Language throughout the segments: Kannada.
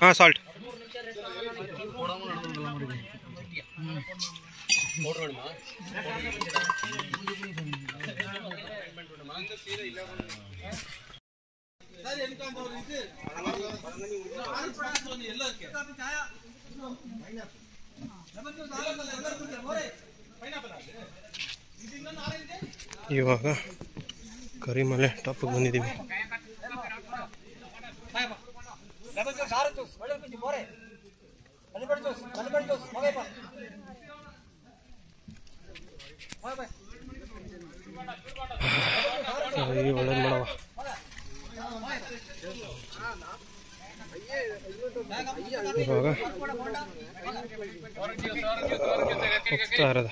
ಹಾಂ ಸಾಲ್ಟ್ ಇವಾಗ ಕರಿಮಲೆ ಟಾಪಿಗೆ ಬಂದಿದ್ದೀವಿ. ಒಳ್ಳೇದು ಮಾಡವ. ಇವಾಗ ಹೋಗ್ತಾ ಇರೋದ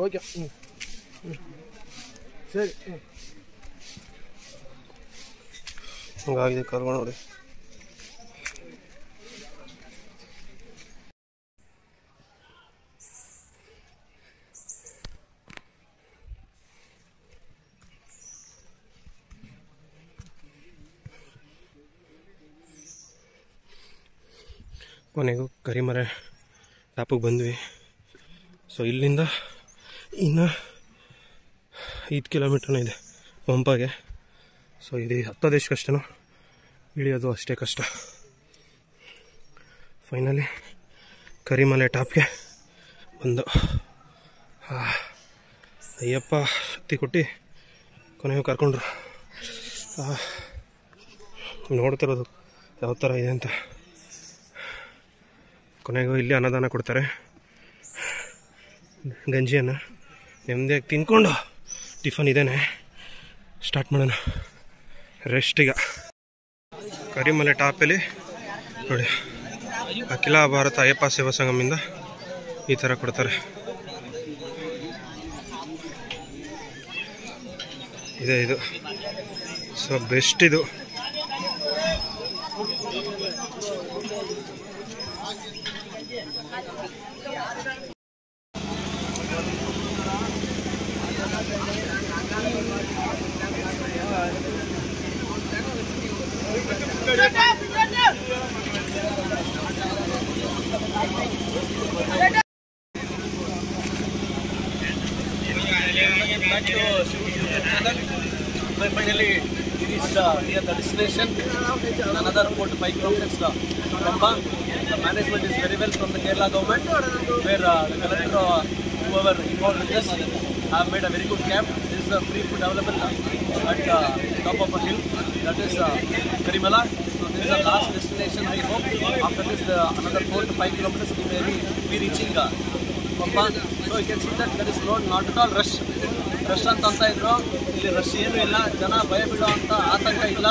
ಓಕೆ ಸರಿ ಹಂಗಾಗಿದೆ ಕರ್ಕೊಂಡು ನೋಡಿ. ಕೊನೆಗೂ ಕರಿಮಲೆ ಟಾಪಿಗೆ ಬಂದ್ವಿ. ಸೊ ಇಲ್ಲಿಂದ ಇನ್ನು 5 ಕಿಲೋಮೀಟ್ರನೇ ಇದೆ ಪಂಪಾಗೆ. ಸೊ ಇದು ಹತ್ತೋದೆಷ್ಟು ಕಷ್ಟನೋ ಇಳಿಯೋದು ಅಷ್ಟೇ ಕಷ್ಟ. ಫೈನಲಿ ಕರಿಮಲೆ ಟಾಪ್ಗೆ ಬಂದು ಅಯ್ಯಪ್ಪ ಶಕ್ತಿ ಕೊಟ್ಟು ಕೊನೆಗೂ ಕರ್ಕೊಂಡ್ರು. ನೋಡ್ತಿರೋದು ಯಾವ ಥರ ಇದೆ ಅಂತ. ಕೊನೆಗೂ ಇಲ್ಲಿ ಅನ್ನದಾನ ಕೊಡ್ತಾರೆ. ಗಂಜಿಯನ್ನು ನೆಮ್ಮದಿಯಾಗಿ ತಿನ್ಕೊಂಡು ಟಿಫನ್ ಇದೇನೆ ಸ್ಟಾರ್ಟ್ ಮಾಡೋಣ. ರೆಸ್ಟ್ ಈಗ ಕರಿಮಲೆ ಟಾಪಲ್ಲಿ ನೋಡಿ ಅಖಿಲ ಭಾರತ ಅಯ್ಯಪ್ಪ ಸೇವಾ ಸಂಘಮಿಂದ ಈ ಥರ ಕೊಡ್ತಾರೆ. ಇದೆ ಇದು. ಸೊ ಬೆಸ್ಟ್ ಇದು. Finally reached near the destination. Another 4 to 5 kilometers Pamba. The management is very well from the Kerala government, where the collector, whoever involved with this, have made a very good camp. This is free food available at top of a hill. That is Karimala. So this is the last destination. I hope after this another 4 to 5 kilometers we may be reaching Pamba. So you can see that there is not at all rush. Rush ಅಂತ ಇದ್ರು. ಇಲ್ಲಿ ರಶ್ ಏನೂ ಇಲ್ಲ. ಜನ ಭಯ ಬೀಳೋ ಅಂತ ಆತಂಕ ಇಲ್ಲ.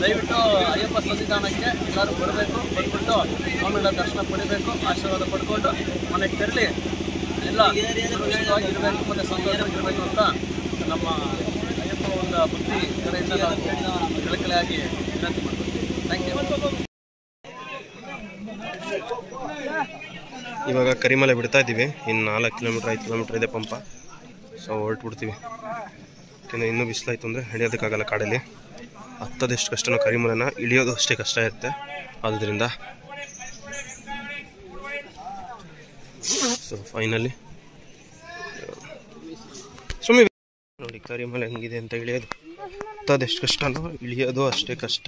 ದಯವಿಟ್ಟು ಅಯ್ಯಪ್ಪ ಸನ್ನಿಧಾನಕ್ಕೆ ಎಲ್ಲರೂ ಬರಬೇಕು. ಬಂದ್ಬಿಟ್ಟು ಸ್ವಾಮಿಗಳ ದರ್ಶನ ಪಡಿಬೇಕು, ಆಶೀರ್ವಾದ ಪಡ್ಕೊಂಡು ಮನೆಗೆ ತೆರಳಿ ಎಲ್ಲ ಸುರಕ್ಷಿತವಾಗಿ ಇರಬೇಕು ಮತ್ತು ಸಂತೋಷವಾಗಿರಬೇಕು ಅಂತ ನಮ್ಮ ಅಯ್ಯಪ್ಪ ಒಂದು ಭಕ್ತಿ ಕಡೆಯಿಂದ ನಾವು ಕಳಕಳಿಯಾಗಿ ವಿನಂತಿ ಮಾಡ್ತೀವಿ. Thank you. ಇವಾಗ ಕರಿಮಲೆ ಬಿಡ್ತಾ ಇದ್ದೀವಿ. ಇನ್ನು 4 ಕಿಲೋಮೀಟ್ರ್ 5 ಕಿಲೋಮೀಟ್ರ್ ಇದೆ ಪಂಪ. ಸೊ ಹೊರಟ್ಬಿಡ್ತೀವಿ. ಯಾಕೆಂದರೆ ಇನ್ನೂ ಬಿಸಿಲಾಯಿತು ಅಂದರೆ ನಡೆಯೋದಕ್ಕಾಗಲ್ಲ ಕಾಡಲ್ಲಿ. ಹತ್ತೋದೆಷ್ಟು ಕಷ್ಟನೋ ಕರಿಮಲೆನ ಇಳಿಯೋದು ಅಷ್ಟೇ ಕಷ್ಟ ಇರುತ್ತೆ. ಆದ್ದರಿಂದ ಸೊ ಫೈನಲಿ ಸುಮ್ಮನೆ ನೋಡಿ ಕರಿಮಲೆ ಹೆಂಗಿದೆ ಅಂತ ಇಳಿಯೋದು. ಹತ್ತೋದೆಷ್ಟು ಕಷ್ಟನೋ ಇಳಿಯೋದು ಅಷ್ಟೇ ಕಷ್ಟ.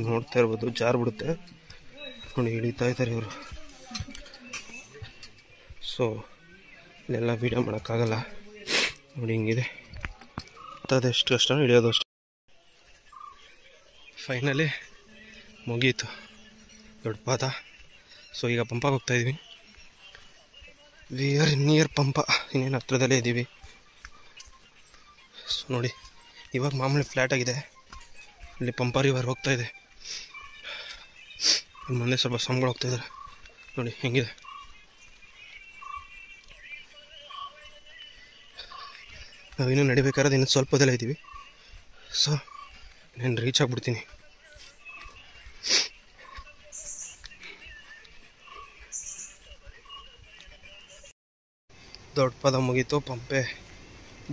ನೋಡ್ತಾ ಇರ್ಬೋದು ಜಾರ್ಬಿಡುತ್ತೆ ನೋಡಿ. ಇಳಿತಾ ಇದ್ದಾರೆ ಇವರು. ಸೊ ಇಲ್ಲೆಲ್ಲ ವೀಡಿಯೋ ಮಾಡೋಕ್ಕಾಗಲ್ಲ ನೋಡಿ ಹಿಂಗಿದೆ. ಹತ್ತೋದೆಷ್ಟು ಕಷ್ಟ ಇಳಿಯೋದು ಅಷ್ಟೇ. ಫೈನಲಿ ಮುಗೀತು ದೊಡ್ಡ ಪಾದ. ಸೊ ಈಗ ಪಂಪಾಗೆ ಹೋಗ್ತಾಯಿದ್ವಿ. We are near Pampa. ಇನ್ನೇನು ಹತ್ರದಲ್ಲೇ ಇದ್ದೀವಿ. ಸೊ ನೋಡಿ ಇವಾಗ ಮಾಮೂಲಿ ಫ್ಲ್ಯಾಟ್ ಆಗಿದೆ. ಇಲ್ಲಿ ಪಂಪ ರಿವರ್ ಹೋಗ್ತಾಯಿದೆ. ಇನ್ನು ಮುಂದೆ ಸ್ವಲ್ಪ ಸ್ವಾಮಿಗಳು ಹೋಗ್ತಾಯಿದ್ದಾರೆ ನೋಡಿ ಹೆಂಗಿದೆ. ನಾವಿನ್ನೂ ನಡಿಬೇಕಾದ್ರೆ ಇನ್ನು ಸ್ವಲ್ಪದೆಲ್ಲ ಇದ್ದೀವಿ. ಸೊ ನಾನು ರೀಚ್ ಆಗಿಬಿಡ್ತೀನಿ. ದೊಡ್ಡ ಪದ ಮುಗೀತು, ಪಂಪೆ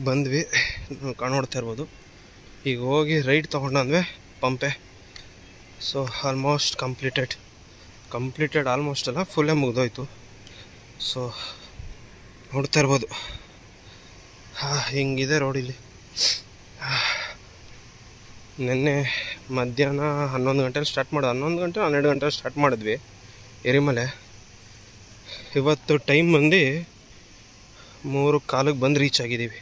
ಬಂದ್ವಿ, ಕಾಣೋಡ್ತಾ ಇರ್ಬೋದು. ಈಗ ಹೋಗಿ ರೈಟ್ ತೊಗೊಂಡಂದ್ವಿ ಪಂಪೆ. ಸೊ ಆಲ್ಮೋಸ್ಟ್ ಕಂಪ್ಲೀಟೆಡ್ ಆಲ್ಮೋಸ್ಟ್ ಅಲ್ಲ, ಫುಲ್ಲೇ ಮುಗಿದೋಯ್ತು. ಸೊ ನೋಡ್ತಾ ಇರ್ಬೋದು ಹಿಂಗಿದೆ ರೋಡಿಲ್ಲಿ. ನಿನ್ನೆ ಮಧ್ಯಾಹ್ನ 11 ಗಂಟೆಲಿ ಸ್ಟಾರ್ಟ್ ಮಾಡೋದು, 11 ಗಂಟೆ 12 ಗಂಟೆ ಸ್ಟಾರ್ಟ್ ಮಾಡಿದ್ವಿ ಎರಿಮಲೆ. ಇವತ್ತು ಟೈಮ್ ಬಂದು 3:15 ಬಂದು ರೀಚ್ ಆಗಿದ್ದೀವಿ.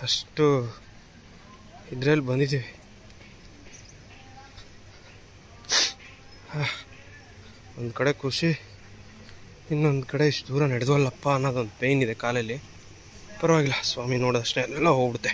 ಅಷ್ಟು ಇದರಲ್ಲಿ ಬಂದಿದ್ದೀವಿ. ಒಂದು ಕಡೆ ಖುಷಿ, ಇನ್ನೊಂದು ಕಡೆ ಇಷ್ಟು ದೂರ ನಡೆದವಲ್ಲಪ್ಪ ಅನ್ನೋದೊಂದು ಪೇಯ್ನ್ ಇದೆ ಕಾಲಲ್ಲಿ. ಪರವಾಗಿಲ್ಲ, ಸ್ವಾಮಿ ನೋಡೋದಷ್ಟೇ ಎಲ್ಲ ಹೋಗ್ಬಿಡುತ್ತೆ.